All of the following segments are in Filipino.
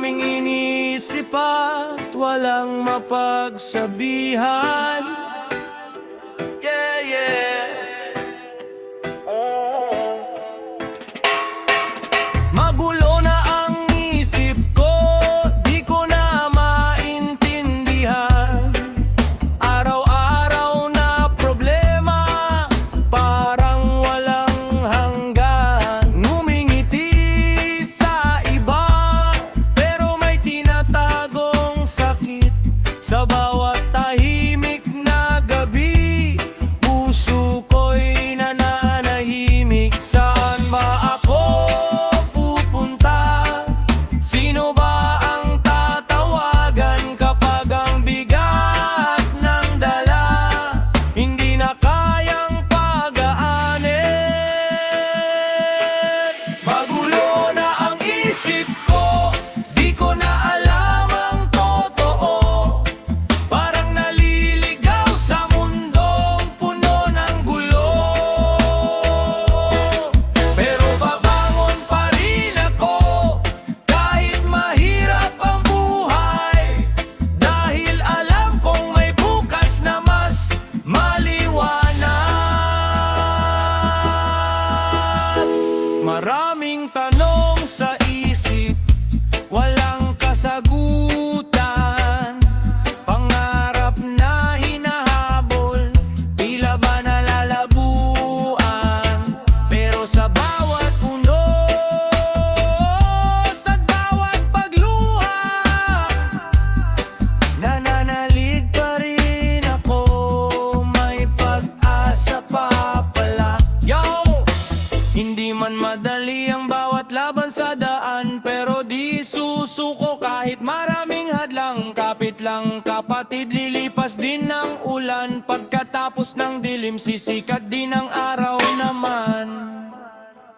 Maraming iniisip at walang mapagsabihan. Yeah, yeah. Magulo na ang isip ko, di ko na maintindihan. Araw-araw na problema, parang walang hanggan. Ngumingiti sa iba, pero may tinatagong sakit. Sa bawat tahimik na gabi, puso ko'y nananahimik. Saan ba ako pupunta? Sino ba ang tatawagan kapag ang bigat ng dala hindi na kayang pagaanin? Magulo na ang isip ko, di ko na alam ang totoo. Parang naliligaw sa mundong puno ng gulo. Pero babangon pa rin ako kahit mahirap ang buhay, dahil alam kong may bukas na mas maliwanag. Maraming tanong sa isip, walang kasagutan. Pangarap na hinahabol, tila ba nalalabuan. Pero sa bawat puno, sa bawat pagluha, nananalig pa rin ako. May pag-asa pa pala. Yo! Hindi man madali ang bawat laban sa daan, pero di susuko kahit maraming hadlang. Kapit lang kapatid, lilipas din ng ulan. Pagkatapos ng dilim, sisikat din ang araw naman.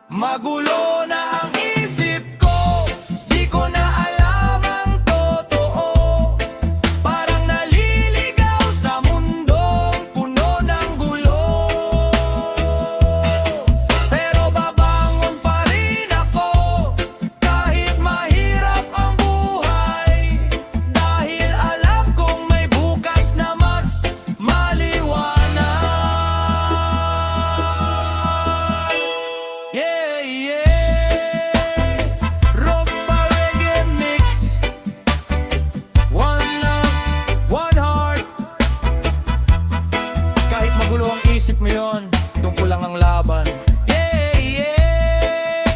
Magulo na ang isip ko, di ko na alam ang totoo. Parang naliligaw sa mundong puno ng gulo. Pero babangon pa rin ako kahit mahirap ang buhay, dahil alam kong may bukas na mas maliwanag. Yeah, yeah. Rock pa reggae mix. One love, one heart. Kahit magulo ang isip mo yun, tungkol lang ang laban. Yeah, yeah.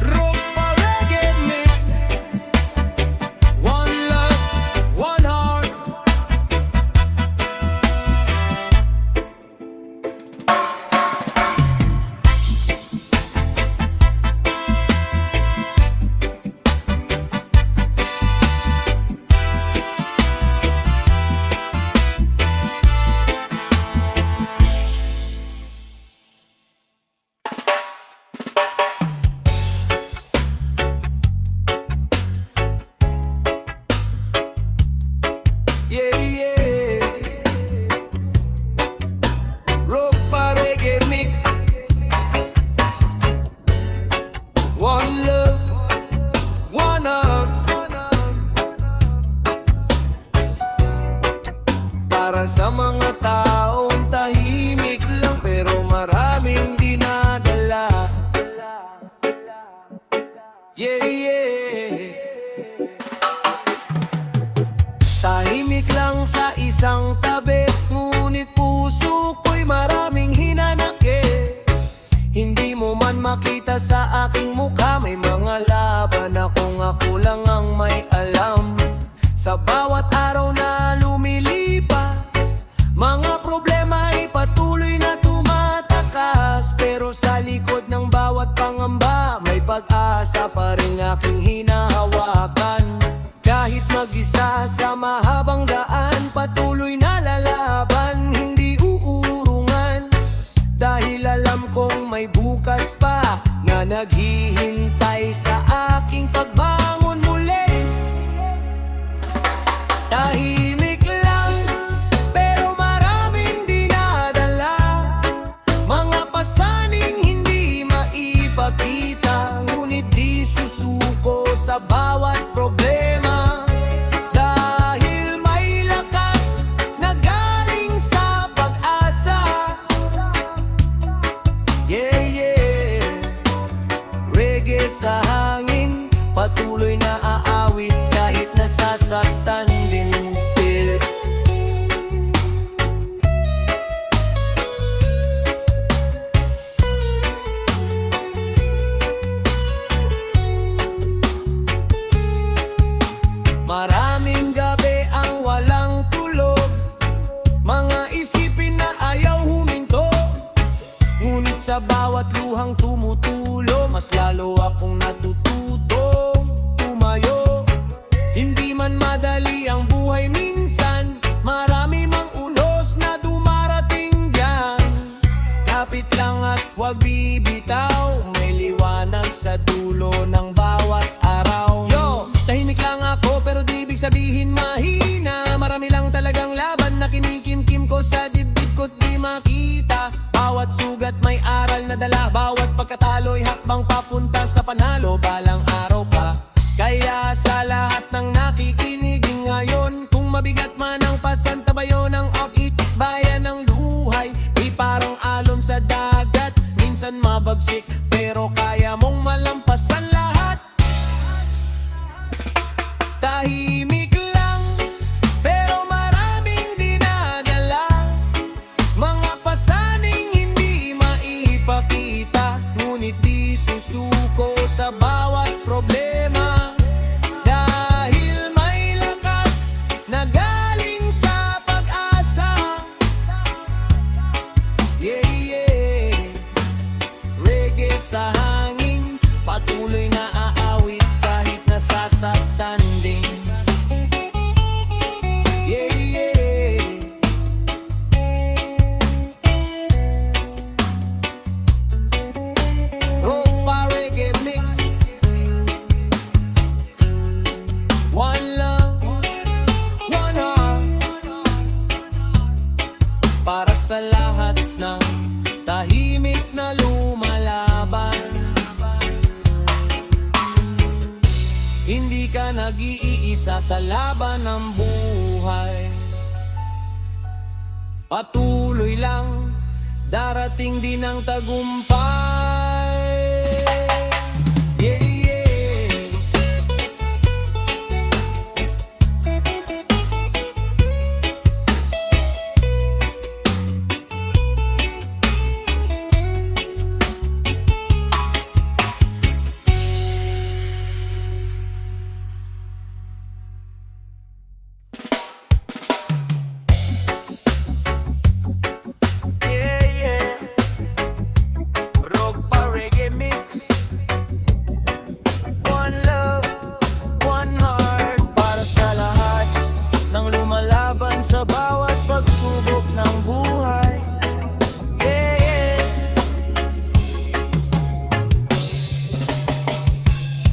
Rock pa reggae mix. One love, one heart. Yeah, yeah. Rock pa reggae mix. One love, one heart. Para sa mga taong tahimik lang pero maraming dinadala. Yeah, yeah. Tahimik lang sa isang tabi, ngunit puso ko'y maraming hinanakit. Hindi mo man makita sa aking mukha, may mga laban akong ako lang ang may alam. Sa bawat araw na lumilipas, mga problema ay patuloy na tumatakas. Pero sa likod ng bawat pangamba, may pag-asa pa rin aking hinahawakan. Kahit mag-isa sa mahabang daan, patuloy na lalaban, hindi uurungan. Dahil alam kong may bukas pa na naghihintay sa aking pagbangon muli. Dahil bawat problema. Dahil may lakas na galing sa pag-asa. Yeah, yeah. Reggae sa hangin, patuloy na aawit kahit nasasaktan din. Maraming gabi ang walang tulog, mga isipin na ayaw huminto. Ngunit sa bawat luhang tumutulo, mas lalo akong natututong tumayo. Hindi man madali ang buhay minsan, marami mang unos na dumarating dyan. Kapit lang at huwag bibitaw, may liwanag sa dulo ng bawat araw. Yo, tahimik lang ako pero di ibig sabihin mahina. Marami lang talagang laban na kinikimkim ko sa dibdib ko't di makita. Bawat sugat may aral na dala, bawat pagkatalo'y hakbang papunta sa panalo balang araw pa. Kaya sa lahat ng nakikinig ngayon, kung mabigat man ang pasantabayo ng akit bayan ng luhay, di parang alon sa dagat, minsan mabagsik pero kaya mong malampasan lahat. Tahimik lang, pero maraming dinadala, mga pasaning hindi maipakita, ngunit di susuko sa bawat problema. Dahil may lakas na galing sa pag-asa. Yeah, yeah. Reggae sa hangin, patuloy na aawit kahit nasasaktan din. Yeah, yeah. Ropa Reggae Mix. One love, one heart. Para sa lahat ng tahimik na lumalaban. Hindi ka nag-iisa sa laban ng buhay. Patuloy lang, darating din ang tagumpay. Yeah, yeah. Yeah, yeah. Ropa Reggae Mix. One love, one heart. Para sa lahat ng lumalaban sa bawat pagsubok ng buhay. Yeah, yeah.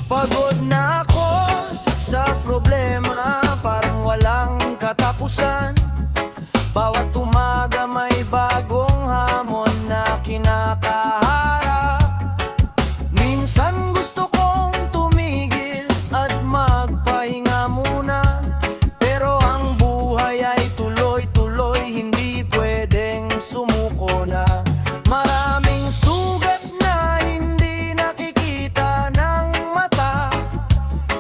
Pagod na ako sa problema, parang walang katapusan. Bawat umaga may bagong hamon na kinakaharap. Minsan gusto kong tumigil at magpahinga muna, pero ang buhay ay tuloy-tuloy, hindi pwedeng sumuko na. Maraming sugat na hindi nakikita ng mata,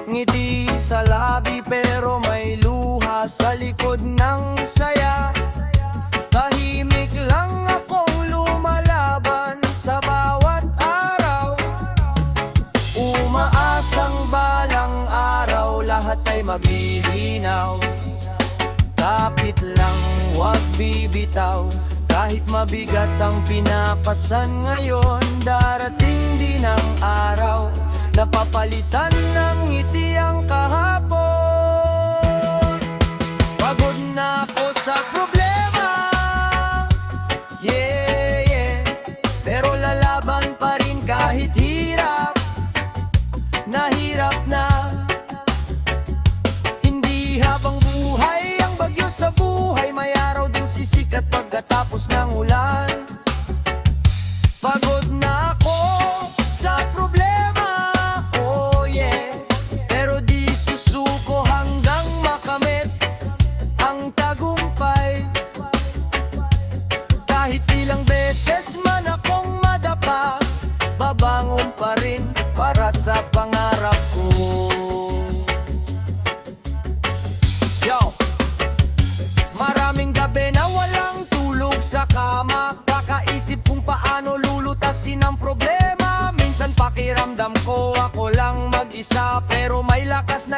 ngiti sa labi pero may luha sa likod ng saya. Tahimik lang akong lumalaban sa bawat araw, umaasang balang araw lahat ay maglilinaw. Kapit lang, huwag bibitaw, kahit mabigat ang pinapasan ngayon, darating din ang araw na papalitan ng ngiti ang kahapon. Pagod na ako sa problema, yeah, yeah, pero lalaban pa rin kahit hirap na hirap na. Hindi habang buhay ang bagyo sa buhay, may araw ding sisikat pagkatapos ng ulan. Pagod na ako sa problema, oh yeah, pero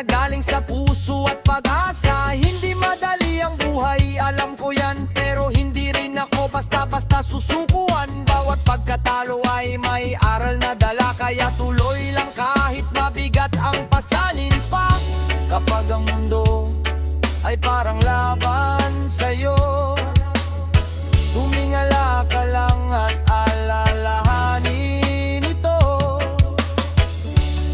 na galing sa puso at pag-asa. Hindi madali ang buhay, alam ko yan, pero hindi rin ako basta-basta susukuan. Bawat pagkatalo ay may aral na dala, kaya tuloy lang kahit mabigat ang pasanin pa. Kapag ang mundo ay parang laban sa'yo, tumingala ka lang at alalahanin ito.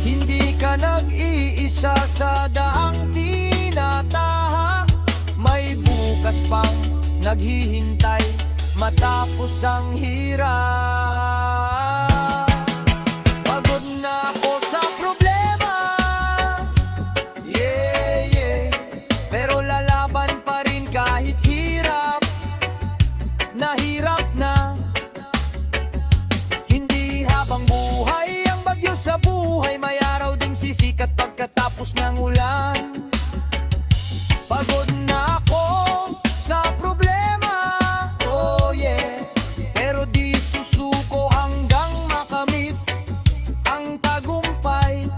Hindi ka nag-iisa sa daang tinatahak, may bukas pang naghihintay matapos ang hirap. Pagod na ako sa problema, yeah, yeah, pero lalaban pa rin kahit hirap. Nahirap na, hindi habang buhay ang bagyo sa buhay, may araw ding sisikat pagkatapos ng ulan. Pagod na ako sa problema, oh yeah, pero di susuko hanggang makamit ang tagumpay.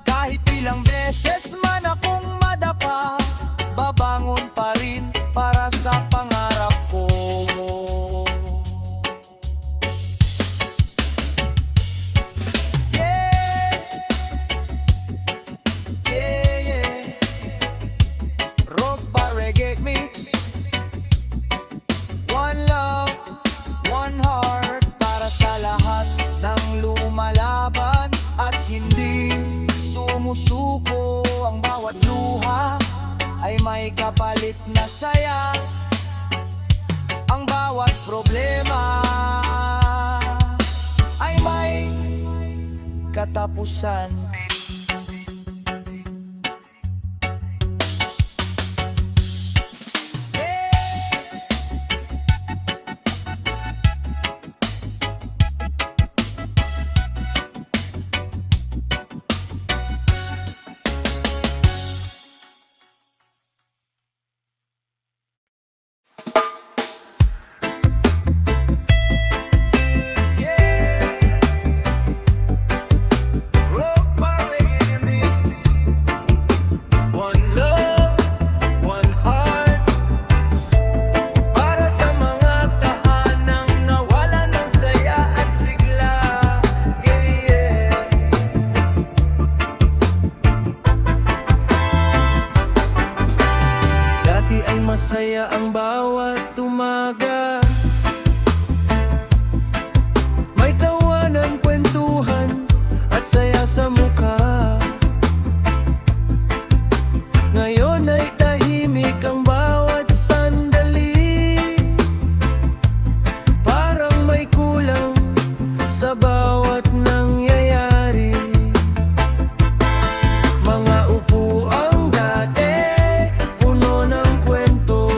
Kahit ilang beses man akong madapa, babangon pa rin para sa pangarap ko. Yeah, yeah, yeah. Rock by reggae mix. One love, one heart, para sa lahat ng lumalaban at hindi sumusuko. Ang bawat luha ay may kapalit na saya, ang bawat problema ay may katapusan. Masaya ang bawat umaga, may tawanan, kwentuhan at saya sa mukha. Ngayon ay tahimik ang bawat sandali, parang may kulang sa bawat nangyayari. Mga upuang dati puno ng kwento,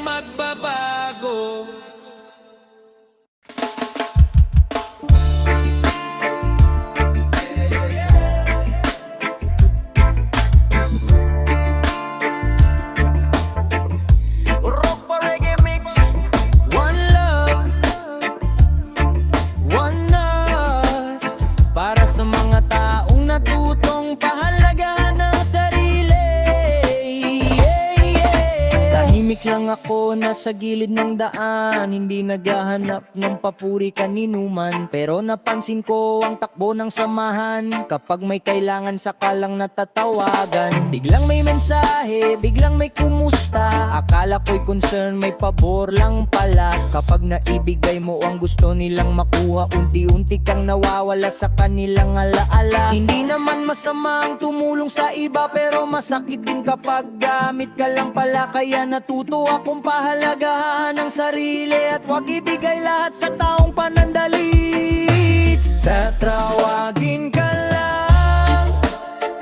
magbabago. Rock pa reggae mix. One love, one heart, para sa mga taong natutong pahalagahan ng sarili. Tahimik lang ako nasa gilid ng daan, hindi naghahanap ng papuri kaninuman. Pero napansin ko ang takbo ng samahan, kapag may kailangan saka lang natatawagan. Biglang may mensahe, biglang may kumusta, akala ko'y concern, may pabor lang pala. Kapag naibigay mo ang gusto nilang makuha, unti-unti kang nawawala sa kanilang alaala. Hindi naman masama ang tumulong sa iba, pero masakit din kapag gamit ka lang pala. Kaya natuto akong pahalagahan ang sarili, at wag ibigay lahat sa taong panandalit. Tatawagin ka lang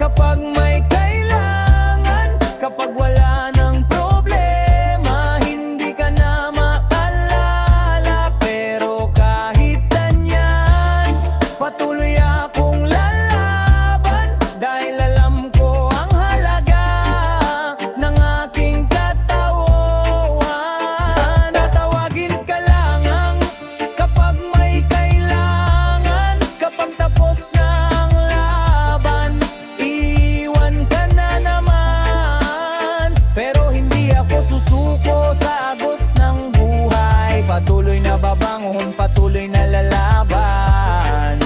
kapag may kailangan, kapag wala ng problema, hindi ka na maalala. Pero kahit ganyan, patuloy akong lalaban, dahil alam ko ang halaga ng aking katawan. Tatawagin ka lang kapag may kailangan, kapag tapos na ang laban, iwan ka na naman. Pero hindi ako susuko sa agos ng buhay, patuloy na babangon, patuloy na lalaban.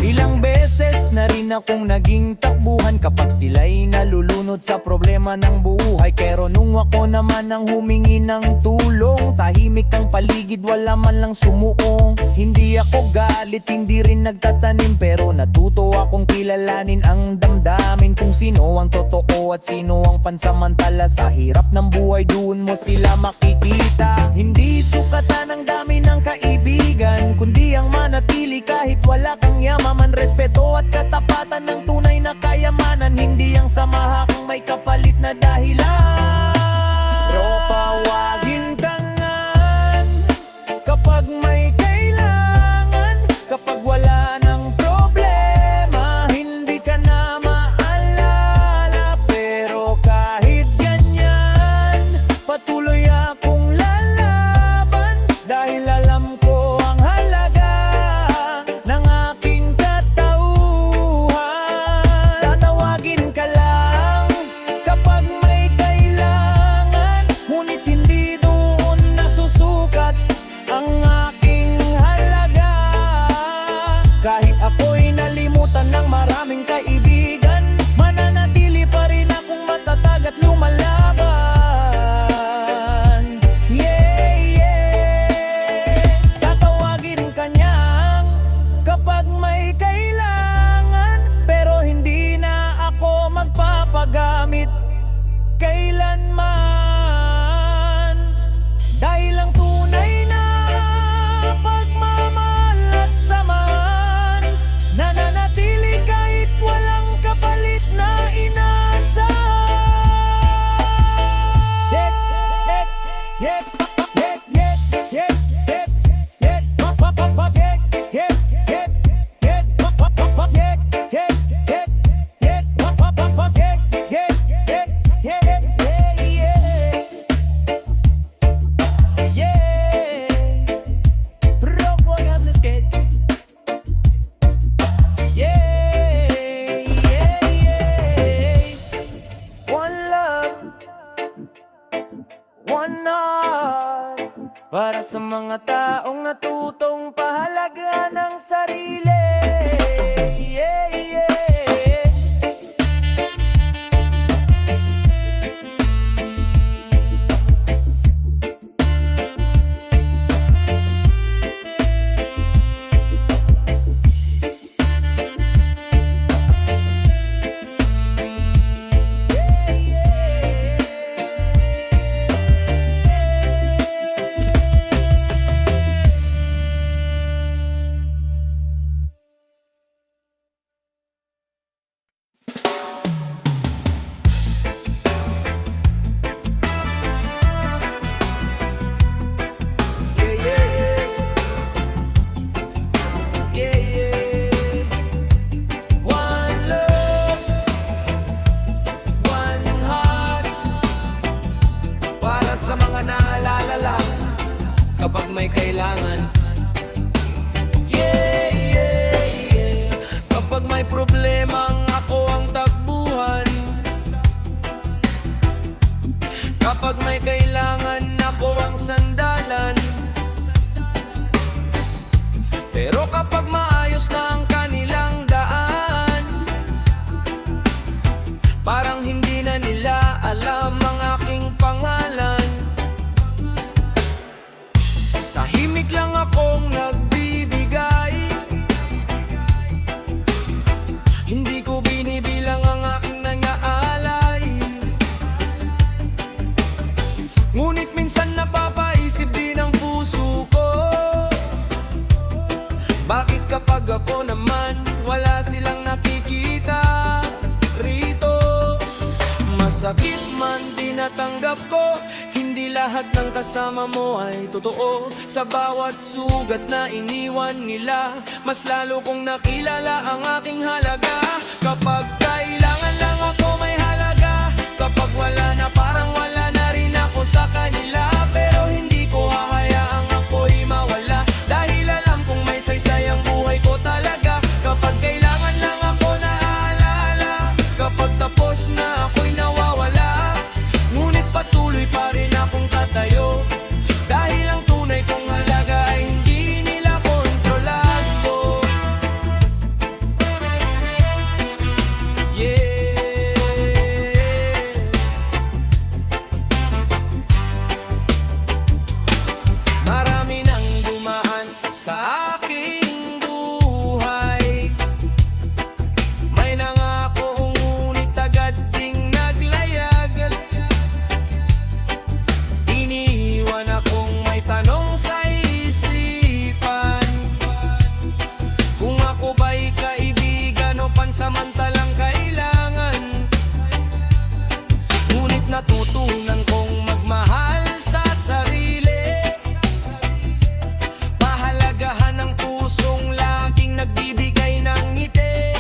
Ilang beses na rin akong naging takbuhan kapag sila'y nalulunod sa problema ng buhay. Pero nung ako naman ang humingi ng tulong, tahimik ang paligid, wala man lang sumuong. Hindi ako galit, hindi rin nagtatanim, pero natuto akong kilalanin ang damdamin, kung sino ang totoo at sino ang pansamantala. Sa hirap ng buhay, doon mo sila makikita. Hindi sukatan ang dami ng kaibigan, kundi ang manatili kahit wala kang yaman. Respeto at katapatan ng tunay na kayamanan, hindi ang samahang may kapalit na dahilan. Tawagin ka nga kapag may kailangan, kapag wala ng problema, hindi ka na maalala. Pero kahit ganyan, patuloy akong lalaban, dahil alam ko ang halaga ng aking katauhan. Tatawagin ka lang kapag may kailangan, ngunit hindi doon nasusukat ang aking halaga. Kahit ako'y nalimutan ng maraming kaibigan, mananatili pa rin akong matatag at lumalaban. Tatawagin ka niyang kapag may kailangan, pero hindi na ako magpapagamit kailanman. Dahil ang tunay na pagmamahal at samahan, nananatili kahit walang kapalit na para sa mga taong natutong pahalagahan ng sarili. Pero kapag maayos na ang kanilang daan, parang hindi na nila alam ang aking pangalan. Tahimik lang akong nagbibigay, hindi ko binibilang ang aking nangaalay. Ngunit minsan napapaisip din ang puso ko, bakit kapag ako naman wala silang nakikita rito? Masakit man tinatanggap ko, hindi lahat ng kasama mo ay totoo. Sa bawat sugat na iniwan nila, mas lalo kong nakilala ang aking halaga. Kapag kailangan lang ako may halaga, kapag wala na parang wala na rin ako sa kanila. Pero hindi ko hahayaang ako'y mawala, dahil alam kong may saysay ang buhay ko talaga. Kapag kailangan lang ako naaalala, kapag tapos na ako'y nawawala, ngunit patuloy pa rin akong tatayo, dahil ang tunay kong halaga ay hindi nila kontrolado. Yeah. Marami nang dumaan sa aking buhay, may nangako ngunit agad ding naglayag. Iniwan akong may tanong sa isipan, kung ako ba'y kaibigan o pansamantalang kailangan. Ngunit natutunan kong magmahal sa sarili, pahalagahan ang pusong laging nagbibigay ng ngiti.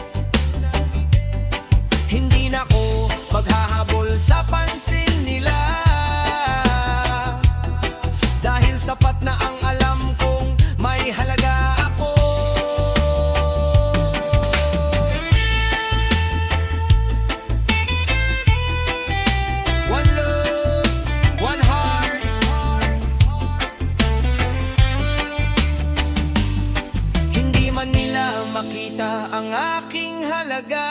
Hindi na ko maghahabol sa pansin nila, dahil sapat na ang alam kong may halaga ako. One love, one heart. Hindi man nila makita ang aking halaga,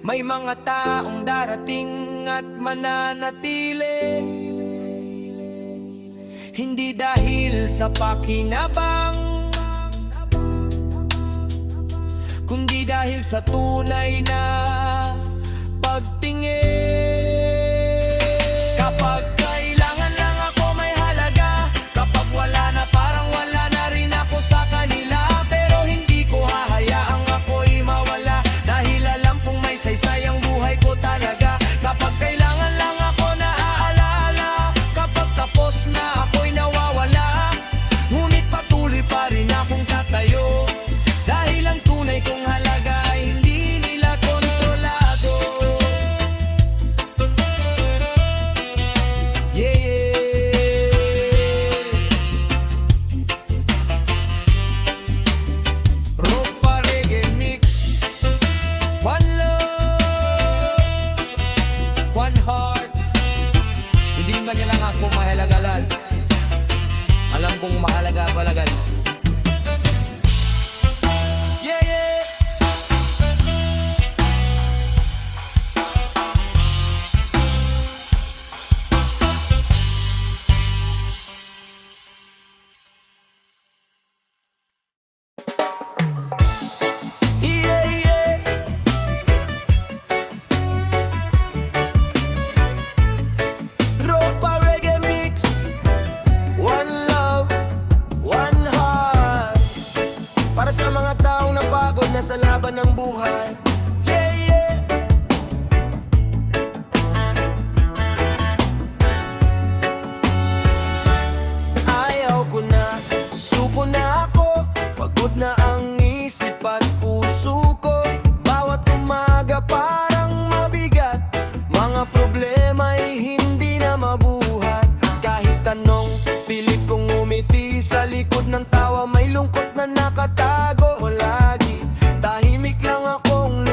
may mga taong darating at mananatili, hindi dahil sa pakinabang, kundi dahil sa tunay na pagtingin. Kapag kailangan lang ako may halaga, kapag wala na parang wala na rin ako sa kanila. Pero hindi ko hahayaang ako'y mawala, dahil alam kong may saysay ang buhay ko talaga. Kapag kailangan lang ako naaalala, kapag tapos na ako'y nawawala, ngunit patuloy pa rin akong tatayo, dahil ang tunay kong halaga ay hindi nila kontrolado. Yeah. Ropa Reggae Mix. One love, one heart. Hindi ba nila ako mahalagalan? Alam kong mahalaga palagan. Yeah, yeah. Yeah, yeah. Ropa Reggae Mix. One love, one heart. Para sa mga taong napagod na sa laban ng buhay. Yeah, yeah. Ayaw ko na, suko na ako, pagod na ang isip at puso ko. Bawat umaga parang mabigat, mga problema'y hindi na mabuhat. Kahit anong pilit kong umiti, sa likod ng tawa may lungkot na nakatago. Lagi tahimik lang akong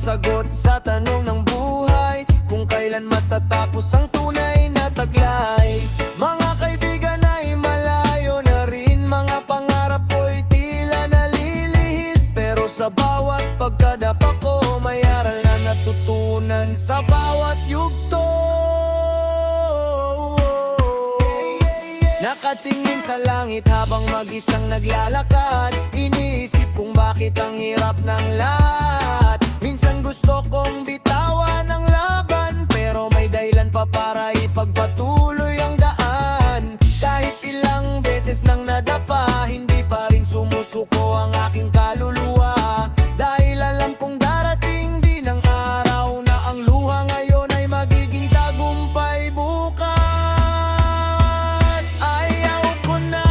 sagot sa tanong ng buhay, kung kailan matatapos ang tunay na taglay. Mga kaibigan ay malayo na rin, mga pangarap ko'y tila nalilihis, pero sa bawat pagkadapa ko may aral na natutunan sa bawat yugto. Nakatingin sa langit habang mag-isang naglalakad, iniisip kung bakit ang hirap ng lahat. Minsan gusto kong bitawan ang laban, pero may dahilan pa para ipagpatuloy ang daan. Kahit ilang beses nang nadapa, hindi pa rin sumusuko ang aking kaluluwa, dahil alam kong darating din ang araw na ang luha ngayon ay magiging tagumpay bukas. Hayaw ko na,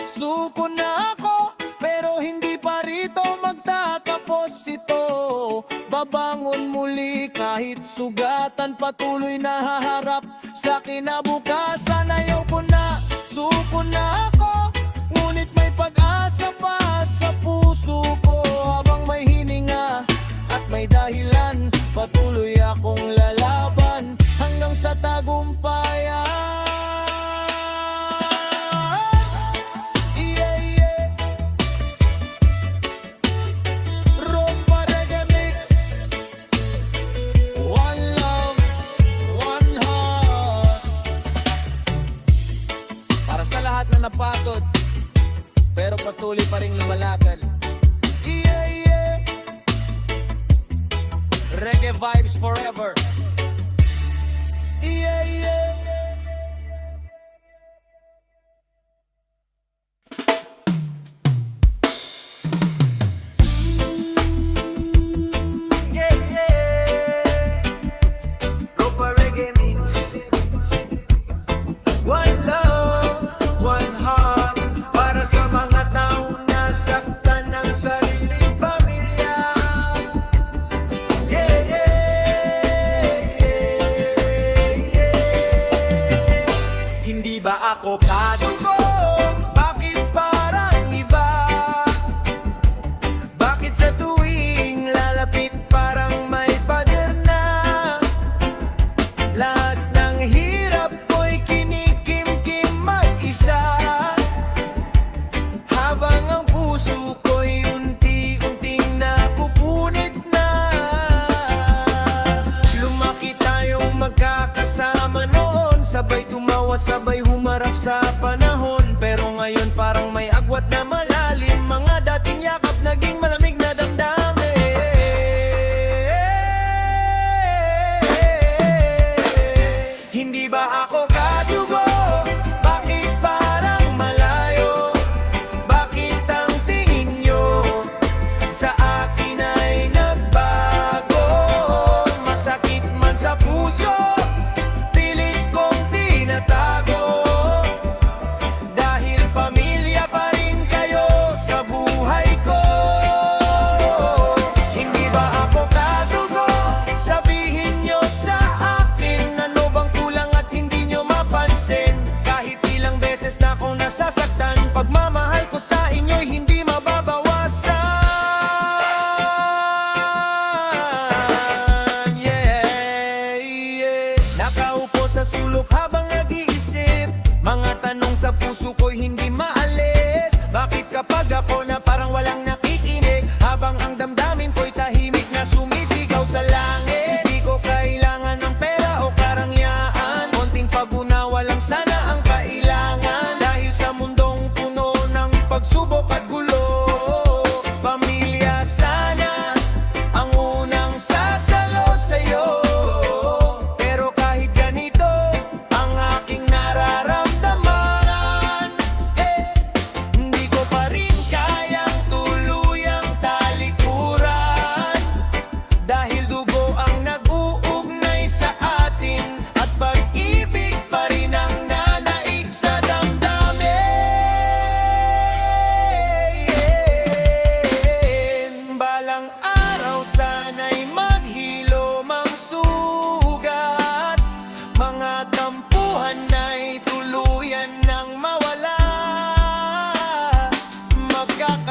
suko na ako, pero hindi pa rito magtatapos ito. Babangon muli kahit sugatan, patuloy na haharap sa kinabukasan. Ayaw ko na, suko na ako, ngunit may pag-asa pa sa puso ko. Habang may hininga at may dahilan, patuloy akong lalaban hanggang sa tagumpayan. Lahat na napagod, pero patuloy pa ring lumalakad. Yeah, yeah. Reggae vibes forever. Yeah, yeah. Yeah, yeah. Ropa Reggae Mix. One love, one heart, para sa mga taong nasaktan ng sariling pamilya. Yeah, yeah, yeah, yeah. Hindi ba ako kadugo? Bakit parang iba? Bakit sa tuwing lalapit parang may pader na? Lahat ng hirap ko'y kinikimkim mag-isa, habang ang puso ko'y unti-unting napupunit na. Lumaki tayong magkakasama noon, sabay tumawa, sabay humarap sa panahon. Pero ngayon parang may agwat na malalim, mga dating yakap naging malamig na damdamin. Hindi ba ako kadugo? Bakit parang malayo? Bakit ang tingin nyo sa akin ay nagbago? Masakit man sa puso, pilit kong tinatago, dahil pamilya pa rin kayo sa buhay ko. Hindi ba ako kadugo? Sabihin nyo sa akin, ano bang kulang at hindi nyo mapansin? Kahit ilang beses na akong nasasaktan, pagmamahal ko sa inyo'y hindi mababawasan. Yeah, yeah. Nakaupo sa sulok habang nag-iisip, mga tanong sa puso ko'y hindi maalis. Bakit kapag ako na parang walang nakikinig, habang ang damdamin ko'y tahimik na sumisigaw sa langit? Hindi ko kailangan ng pera o karangyaan, o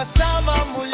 makasama muli